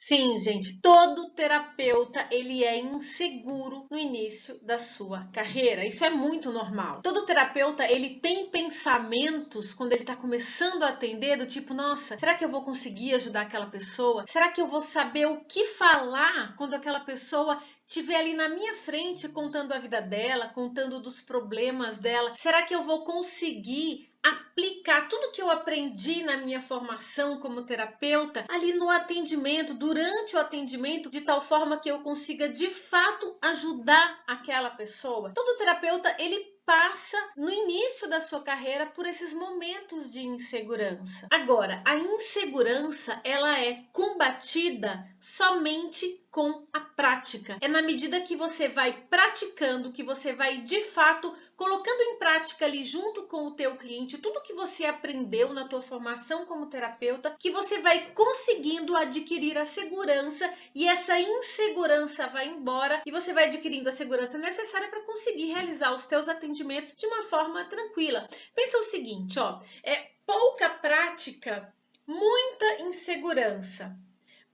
Sim, gente, todo terapeuta ele é inseguro no início da sua carreira. Isso é muito normal. Todo terapeuta ele tem pensamentos quando ele está começando a atender do tipo, nossa, será que eu vou conseguir ajudar aquela pessoa? Será que eu vou saber o que falar quando aquela pessoa estiver ali na minha frente contando a vida dela, contando dos problemas dela? Será que eu vou conseguir aplicar tudo que eu aprendi na minha formação como terapeuta ali no atendimento, durante o atendimento, de tal forma que eu consiga de fato ajudar aquela pessoa? Todo terapeuta ele passa no início da sua carreira por esses momentos de insegurança. Agora, a insegurança ela é combatida somente com a prática. É na medida que você vai praticando, que você vai de fato colocando em prática ali junto com o teu cliente tudo que você aprendeu na tua formação como terapeuta, que você vai conseguindo adquirir a segurança e essa insegurança vai embora e você vai adquirindo a segurança necessária para conseguir realizar os teus atendimentos de uma forma tranquila. Pensa o seguinte, ó, pouca prática, muita insegurança.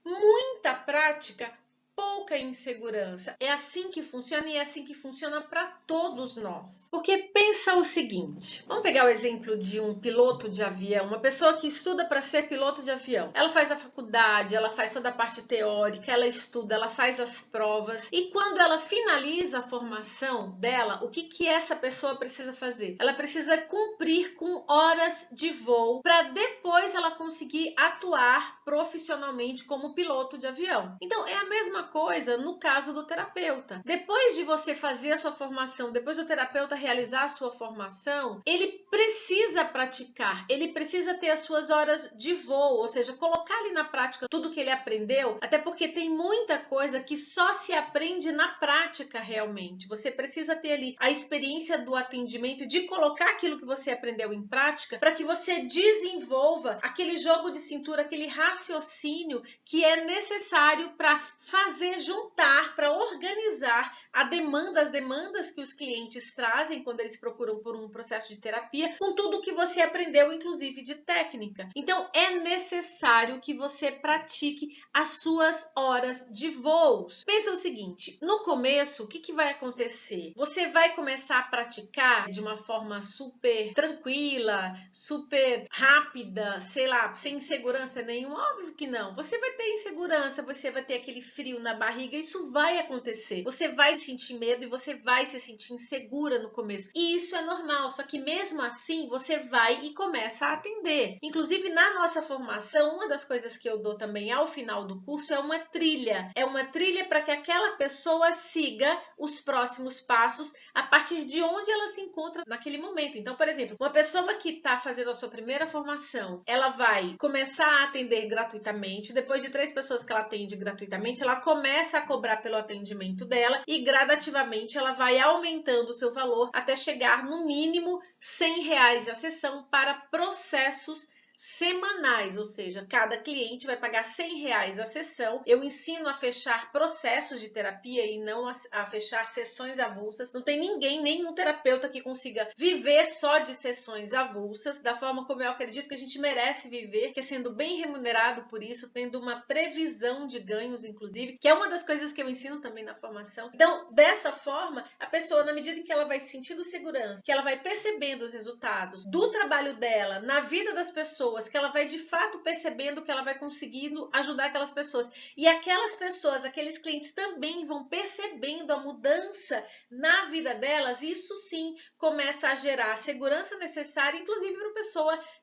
Muita prática, pouca insegurança. É assim que funciona e é assim que funciona para todos nós. Porque pensa o seguinte, vamos pegar o exemplo de um piloto de avião, uma pessoa que estuda para ser piloto de avião. Ela faz a faculdade, ela faz toda a parte teórica, ela estuda, ela faz as provas e quando ela finaliza a formação dela, o que essa pessoa precisa fazer? Ela precisa cumprir com horas de voo para depois ela conseguir atuar profissionalmente como piloto de avião. Então é a mesma coisa no caso do terapeuta. Depois de você fazer a sua formação, depois do terapeuta realizar a sua formação, ele precisa praticar, ele precisa ter as suas horas de voo, ou seja, colocar ali na prática tudo que ele aprendeu, até porque tem muita coisa que só se aprende na prática realmente. Você precisa ter ali a experiência do atendimento, de colocar aquilo que você aprendeu em prática, para que você desenvolva aquele jogo de cintura, aquele raciocínio que é necessário para fazer juntar, para organizar as demandas que os clientes trazem quando eles procuram por um processo de terapia, com tudo que você aprendeu, inclusive de técnica. Então, é necessário que você pratique as suas horas de voos. Pensa o seguinte, no começo, o que vai acontecer? Você vai começar a praticar de uma forma super tranquila, super rápida, sei lá, sem insegurança nenhuma? Óbvio que não. Você vai ter insegurança, você vai ter aquele frio na barriga, isso vai acontecer. Você vai sentir medo e você vai se sentir insegura no começo. E isso é normal, só que mesmo assim você vai e começa a atender. Inclusive na nossa formação, uma das coisas que eu dou também ao final do curso é uma trilha. É uma trilha para que aquela pessoa siga os próximos passos a partir de onde ela se encontra naquele momento. Então, por exemplo, uma pessoa que está fazendo a sua primeira formação, ela vai começar a atender gratuitamente. Depois de 3 pessoas que ela atende gratuitamente, ela começa a cobrar pelo atendimento dela e gradativamente ela vai aumentando o seu valor até chegar no mínimo R$ 100 a sessão para processos semanais, ou seja, cada cliente vai pagar R$ 100 a sessão. Eu ensino a fechar processos de terapia e não a fechar sessões avulsas. Não tem ninguém, nenhum terapeuta que consiga viver só de sessões avulsas, da forma como eu acredito que a gente merece viver, que é sendo bem remunerado por isso, tendo uma previsão de ganhos, inclusive, que é uma das coisas que eu ensino também na formação. Então, dessa forma, a pessoa, na medida em que ela vai sentindo segurança, que ela vai percebendo os resultados do trabalho dela na vida das pessoas, que ela vai de fato percebendo que ela vai conseguindo ajudar aquelas pessoas. E aquelas pessoas, aqueles clientes também vão percebendo a mudança na vida delas, e isso sim começa a gerar a segurança necessária, inclusive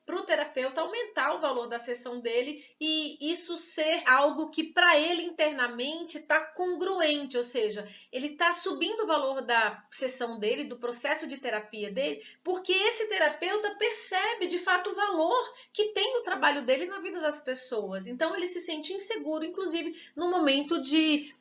para o terapeuta aumentar o valor da sessão dele e isso ser algo que para ele internamente está congruente, ou seja, ele está subindo o valor da sessão dele, do processo de terapia dele, porque esse terapeuta percebe de fato o valor que tem o trabalho dele na vida das pessoas. Então ele se sente inseguro, inclusive no momento de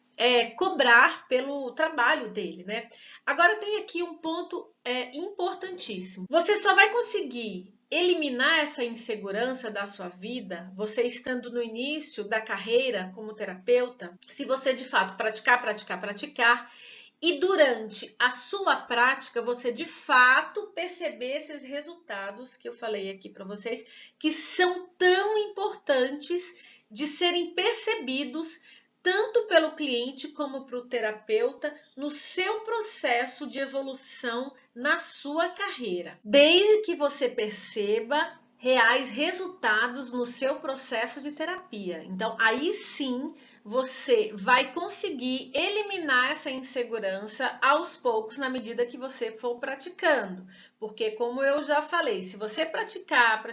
cobrar pelo trabalho dele, né? Agora tem aqui um ponto importantíssimo. Você só vai conseguir eliminar essa insegurança da sua vida, você estando no início da carreira como terapeuta, se você de fato praticar, e durante a sua prática, você de fato perceber esses resultados que eu falei aqui para vocês, que são tão importantes de serem percebidos tanto pelo cliente como para o terapeuta no seu processo de evolução na sua carreira. Desde que você perceba reais resultados no seu processo de terapia. Então, aí sim você vai conseguir eliminar essa insegurança aos poucos na medida que você for praticando. Porque, como eu já falei, se você praticar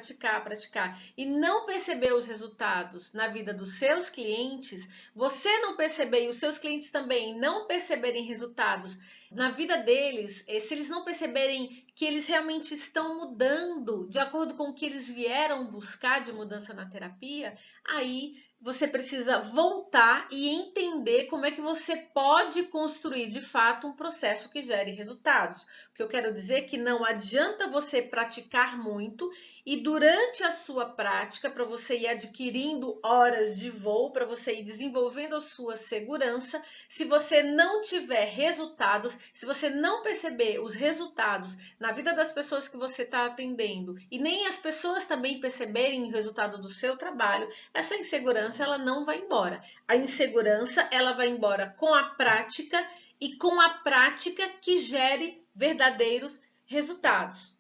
e não perceber os resultados na vida dos seus clientes, você não perceber e os seus clientes também não perceberem resultados na vida deles, se eles não perceberem que eles realmente estão mudando de acordo com o que eles vieram buscar de mudança na terapia, aí você precisa voltar e entender como é que você pode construir de fato um processo que gere resultados. O que eu quero dizer é que não adianta você praticar muito e durante a sua prática, para você ir adquirindo horas de voo, para você ir desenvolvendo a sua segurança, se você não tiver resultados, se você não perceber os resultados na vida das pessoas que você está atendendo e nem as pessoas também perceberem o resultado do seu trabalho, essa insegurança ela não vai embora. A insegurança ela vai embora com a prática e com a prática que gere verdadeiros resultados.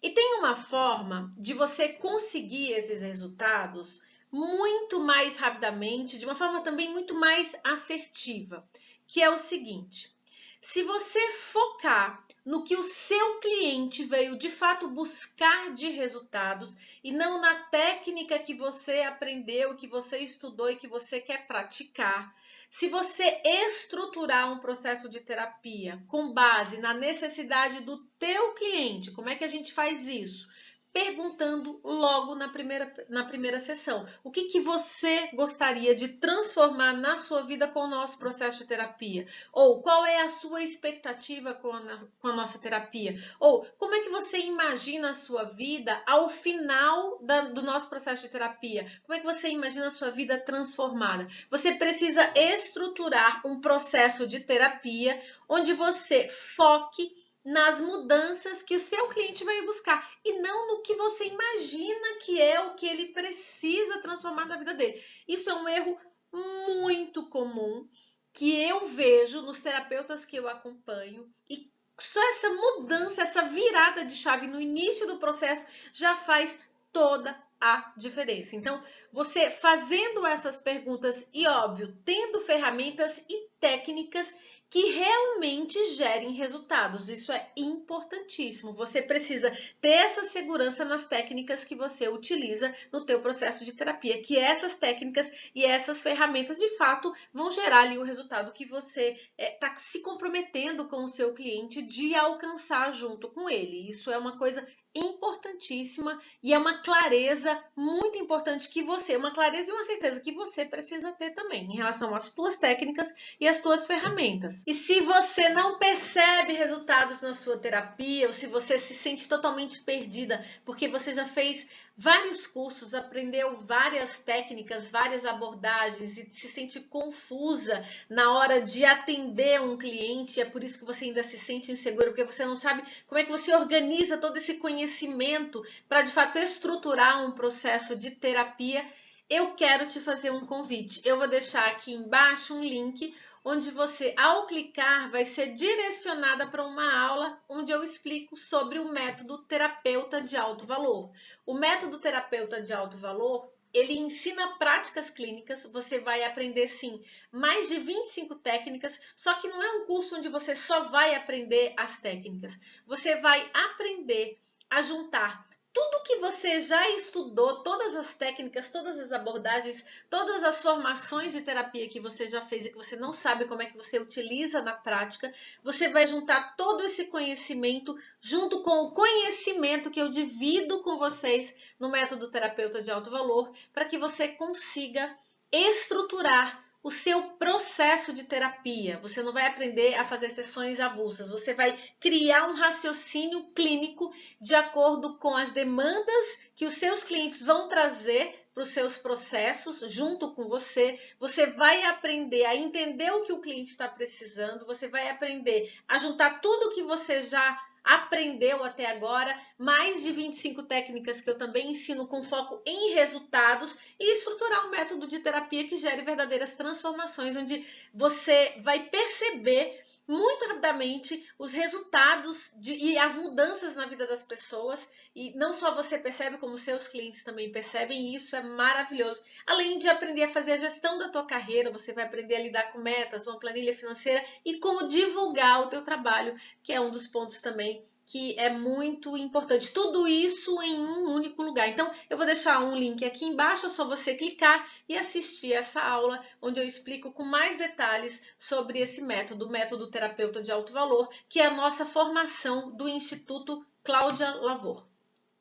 E tem uma forma de você conseguir esses resultados muito mais rapidamente, de uma forma também muito mais assertiva, que é o seguinte: se você focar no que o seu cliente veio de fato buscar de resultados e não na técnica que você aprendeu, que você estudou e que você quer praticar, se você estruturar um processo de terapia com base na necessidade do teu cliente, como é que a gente faz isso? Perguntando logo na primeira sessão. O que você gostaria de transformar na sua vida com o nosso processo de terapia? Ou qual é a sua expectativa com a nossa terapia? Ou como é que você imagina a sua vida ao final do nosso processo de terapia? Como é que você imagina a sua vida transformada? Você precisa estruturar um processo de terapia onde você foque nas mudanças que o seu cliente vai buscar e não no que você imagina que é o que ele precisa transformar na vida dele. Isso é um erro muito comum que eu vejo nos terapeutas que eu acompanho e só essa mudança, essa virada de chave no início do processo já faz toda a diferença. Então, você fazendo essas perguntas e, óbvio, tendo ferramentas e técnicas que realmente gerem resultados. Isso é importantíssimo. Você precisa ter essa segurança nas técnicas que você utiliza no teu processo de terapia, que essas técnicas e essas ferramentas, de fato, vão gerar ali o resultado que você está se comprometendo com o seu cliente de alcançar junto com ele. Isso é uma coisa importantíssima e é uma clareza muito importante que você, uma clareza e uma certeza que você precisa ter também em relação às tuas técnicas e às tuas ferramentas. E se você não percebe resultados na sua terapia ou se você se sente totalmente perdida porque você já fez vários cursos, aprendeu várias técnicas, várias abordagens e se sente confusa na hora de atender um cliente, é por isso que você ainda se sente insegura, porque você não sabe como é que você organiza todo esse conhecimento para de fato estruturar um processo de terapia. Eu quero te fazer um convite. Eu vou deixar aqui embaixo um link onde você, ao clicar, vai ser direcionada para uma aula onde eu explico sobre o método terapeuta de alto valor. O método terapeuta de alto valor, ele ensina práticas clínicas, você vai aprender sim mais de 25 técnicas, só que não é um curso onde você só vai aprender as técnicas. Você vai aprender a juntar tudo que você já estudou, todas as técnicas, todas as abordagens, todas as formações de terapia que você já fez e que você não sabe como é que você utiliza na prática, você vai juntar todo esse conhecimento junto com o conhecimento que eu divido com vocês no método terapeuta de alto valor, para que você consiga estruturar o seu processo de terapia. Você não vai aprender a fazer sessões avulsas, você vai criar um raciocínio clínico de acordo com as demandas que os seus clientes vão trazer para os seus processos junto com você. Você vai aprender a entender o que o cliente está precisando, você vai aprender a juntar tudo que você já aprendeu até agora, mais de 25 técnicas que eu também ensino com foco em resultados e estruturar um método de terapia que gere verdadeiras transformações, onde você vai perceber muito rapidamente os resultados e as mudanças na vida das pessoas, e não só você percebe, como seus clientes também percebem, e isso é maravilhoso. Além de aprender a fazer a gestão da tua carreira, você vai aprender a lidar com metas, uma planilha financeira e como divulgar o teu trabalho, que é um dos pontos também que é muito importante. Tudo isso em um único lugar. Então, eu vou deixar um link aqui embaixo, é só você clicar e assistir essa aula, onde eu explico com mais detalhes sobre esse método, o método terapeuta de alto valor, que é a nossa formação do Instituto Cláudia Lavor.